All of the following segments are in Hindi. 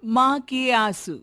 माँ के आंसू।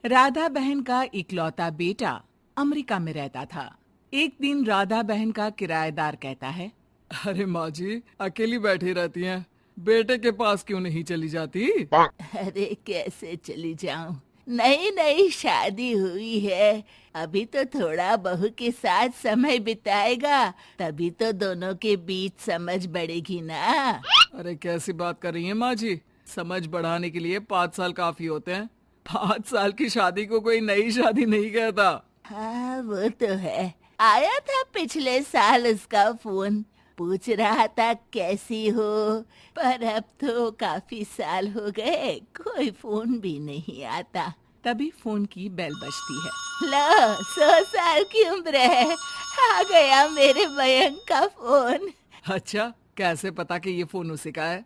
राधा बहन का इकलौता बेटा अमेरिका में रहता था। एक दिन राधा बहन का किराएदार कहता है, अरे माँ जी अकेली बैठी रहती हैं, बेटे के पास क्यों नहीं चली जाती? अरे कैसे चली जाऊं, नई नई शादी हुई है। अभी तो थोड़ा बहू के साथ समय बिताएगा, तभी तो दोनों के बीच समझ बढ़ेगी ना। अरे कैसी बात कर रही हैं माँ जी, समझ बढ़ाने के लिए 5 साल काफी होते हैं। 5 साल की शादी को कोई नई शादी नहीं कहता। हाँ वो तो है। आया था पिछले साल उसका फोन, पूछ रहा था कैसी हो, पर अब तो काफी साल हो गए, कोई फोन भी नहीं आता। तभी फोन की बेल बजती है। लो 100 साल की उम्र है, आ गया मेरे मयंक का फोन। अच्छा, कैसे पता कि ये फोन उसी का है?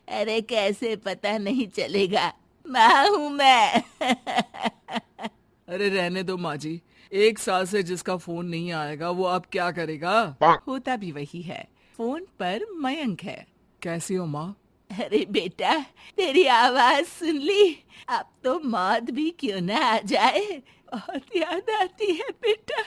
अरे कैसे पता नहीं चलेगा, माँ हूँ मैं। अरे रहने दो माँ जी, 1 साल से जिसका फोन नहीं आएगा वो अब क्या करेगा? होता भी वही है। फोन पर मयंक है। कैसी हो माँ? अरे बेटा, तेरी आवाज सुन ली, अब तो मौत भी क्यों ना आ जाए, बहुत याद आती है बेटा।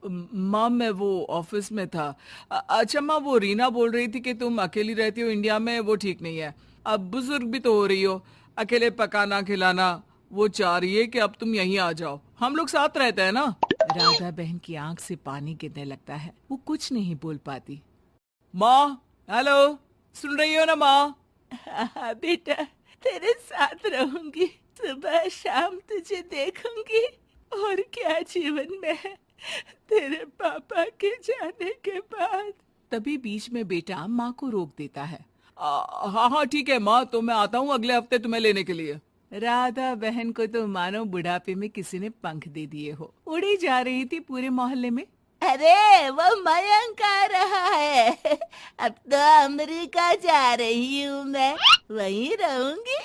माँ मैं वो ऑफिस में था। अच्छा माँ, वो रीना बोल रही थी कि तुम अकेली रहती हो इंडिया में, वो ठीक नहीं है। अब बुजुर्ग भी तो हो रही हो, अकेले पकाना खिलाना। वो चाह रही है कि अब तुम यहीं आ जाओ, हम लोग साथ रहते हैं ना। राधा बहन की आंख से पानी गिरने लगता है। वो कुछ नहीं बोल पाती। माँ, हेलो, सुन रही हो ना माँ? हाँ बेटा, तेरे साथ रहूंगी, सुबह शाम तुझे देखूंगी, और क्या जीवन में है तेरे पापा के जाने के बाद। तभी बीच में बेटा माँ को रोक देता है। हाँ हाँ ठीक है माँ, तो मैं आता हूँ अगले हफ्ते तुम्हें लेने के लिए। राधा बहन को तो मानो बुढ़ापे में किसी ने पंख दे दिए हो। उड़ी जा रही थी पूरे मोहल्ले में। अरे वो मयंक आ रहा है, अब तो अमेरिका जा रही हूँ मैं, वहीं रहूंगी।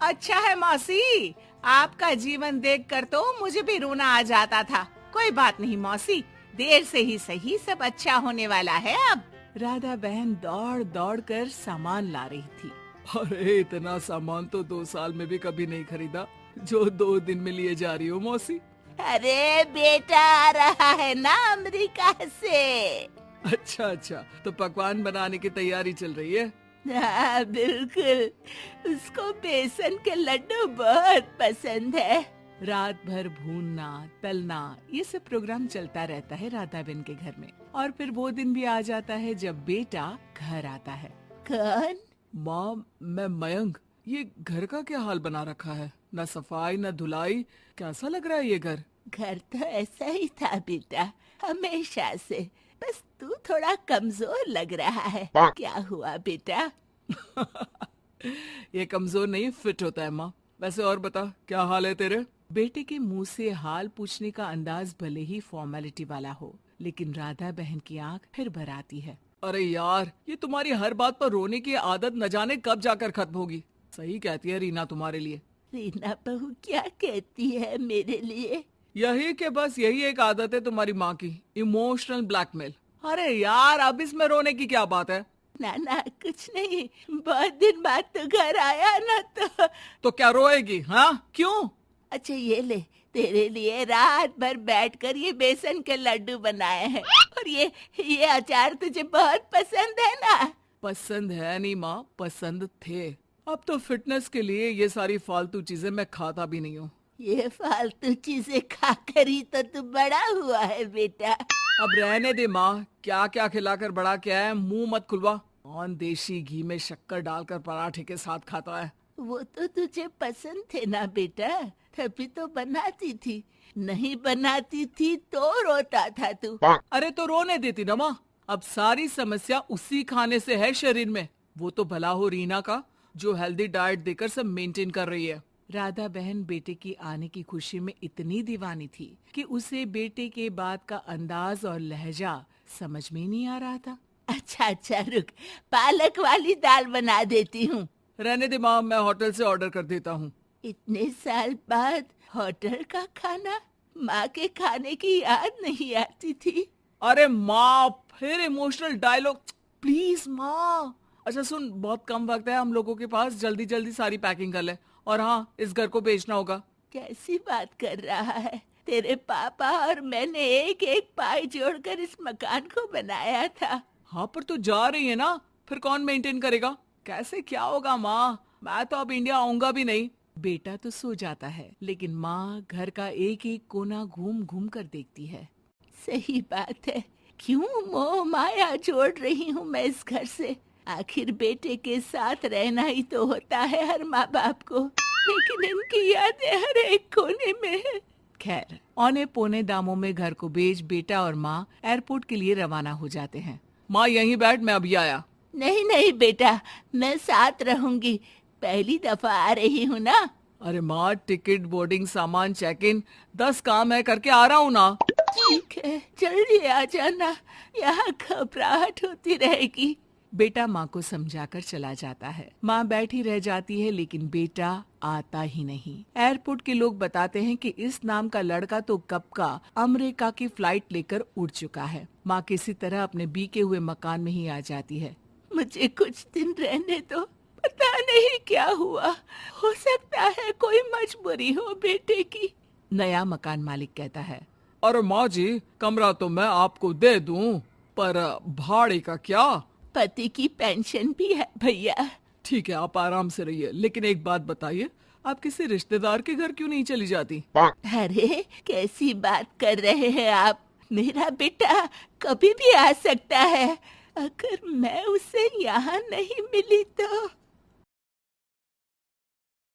अच्छा है मौसी, आपका जीवन देखकर तो मुझे भी रोना आ जाता था। कोई बात नहीं मौसी, देर से ही सही सब अच्छा होने वाला है अब। राधा बहन दौड़ दौड़ कर सामान ला रही थी। अरे इतना सामान तो 2 साल में भी कभी नहीं खरीदा जो 2 दिन में लिए जा रही हो मौसी। अरे बेटा आ रहा है ना अमेरिका से। अच्छा अच्छा, तो पकवान बनाने की तैयारी चल रही है? हाँ बिल्कुल, उसको बेसन के लड्डू बहुत पसंद है। रात भर भूनना तलना ये सब प्रोग्राम चलता रहता है राधा बहन के घर में। और फिर वो दिन भी आ जाता है जब बेटा घर आता है। कौन? माँ, मैं मयंक। ये घर का क्या हाल बना रखा है, न सफाई न धुलाई, कैसा लग रहा है ये घर? घर तो ऐसा ही था बेटा, हमेशा से, बस तू थोड़ा कमजोर लग रहा है। क्या हुआ बेटा? ये कमजोर नहीं, फिट होता है माँ। वैसे और बता, क्या हाल है तेरे? बेटे के मुंह से हाल पूछने का अंदाज भले ही फॉर्मेलिटी वाला हो, लेकिन राधा बहन की आंख फिर भर आती है। अरे यार, ये तुम्हारी हर बात पर रोने की आदत न जाने कब जाकर खत्म होगी। सही कहती है रीना तुम्हारे लिए। रीना बहू क्या कहती है मेरे लिए? यही के बस यही एक आदत है तुम्हारी माँ की, इमोशनल ब्लैकमेल। अरे यार, अब इसमें रोने की क्या बात है? ना ना कुछ नहीं, बहुत दिन बाद तो घर आया ना तो क्या रोएगी? हाँ क्यों? अच्छा ये ले, तेरे लिए रात भर बैठकर ये बेसन के लड्डू बनाए हैं, और ये अचार तुझे बहुत पसंद है ना? पसंद है नहीं माँ, पसंद थे। अब तो फिटनेस के लिए ये सारी फालतू चीजें मैं खाता भी नहीं हूँ। ये फालतू चीजें खाकर ही तो तू बड़ा हुआ है बेटा। अब रहने दे माँ, क्या क्या खिलाकर बड़ा किया है, मुंह मत खुलवा। कौन देशी घी में शक्कर डालकर पराठे के साथ खाता है? वो तो तुझे पसंद थे ना बेटा, तभी तो बनाती थी, नहीं बनाती थी तो रोता था तू। अरे तो रोने देती ना माँ, अब सारी समस्या उसी खाने से है शरीर में। वो तो भला हो रीना का, जो हेल्दी डाइट देकर सब मेंटेन कर रही है। राधा बहन बेटे की आने की खुशी में इतनी दीवानी थी कि उसे बेटे के बात का अंदाज और लहजा समझ में नहीं आ रहा था। अच्छा अच्छा रुक, पालक वाली दाल बना देती हूँ। रहने दे माँ, मैं होटल से ऑर्डर कर देता हूँ। इतने साल बाद होटल का खाना, माँ के खाने की याद नहीं आती थी। अरे माँ, फिर इमोशनल डायलॉग, प्लीज माँ। अच्छा सुन, बहुत कम वक्त है हम लोगों के पास, जल्दी जल्दी सारी पैकिंग कर ले। और हाँ, इस घर को बेचना होगा। कैसी बात कर रहा है? तेरे पापा और मैंने एक एक पाई जोड़कर इस मकान को बनाया था। हाँ पर तू जा रही है ना, फिर कौन मेंटेन करेगा? कैसे क्या होगा माँ, मैं तो अब इंडिया आऊंगा भी नहीं। बेटा तो सो जाता है, लेकिन माँ घर का एक एक कोना घूम घूम कर देखती है। सही बात है, क्यों मोह माया जोड़ रही हूँ मैं इस घर से? आखिर बेटे के साथ रहना ही तो होता है हर माँ बाप को, लेकिन इनकी यादें हर एक कोने में है। खैर, औने पौने दामों में घर को बेच बेटा और माँ एयरपोर्ट के लिए रवाना हो जाते हैं। माँ यहीं बैठ, मैं अभी आया। नहीं नहीं बेटा, मैं साथ रहूंगी, पहली दफा आ रही हूँ ना। अरे माँ, टिकट, बोर्डिंग, सामान, चेक इन, 10 काम है, करके आ रहा हूँ ना। ठीक है, जल्दी आ जाना, यहाँ घबराहट होती रहेगी। बेटा माँ को समझाकर चला जाता है। माँ बैठी रह जाती है, लेकिन बेटा आता ही नहीं। एयरपोर्ट के लोग बताते हैं कि इस नाम का लड़का तो कब का अमेरिका की फ्लाइट लेकर उड़ चुका है। माँ किसी तरह अपने बीके हुए मकान में ही आ जाती है। मुझे कुछ दिन रहने दो, पता नहीं क्या हुआ, हो सकता है कोई मजबूरी हो बेटे की। नया मकान मालिक कहता है। अरे माँ जी, कमरा तो मैं आपको दे दूं, पर भाड़े का क्या? पति की पेंशन भी है भैया। ठीक है, आप आराम से रहिए, लेकिन एक बात बताइए, आप किसी रिश्तेदार के घर क्यों नहीं चली जाती? अरे कैसी बात कर रहे हैं आप? मेरा बेटा कभी भी आ सकता है, अगर मैं उसे यहाँ नहीं मिली तो।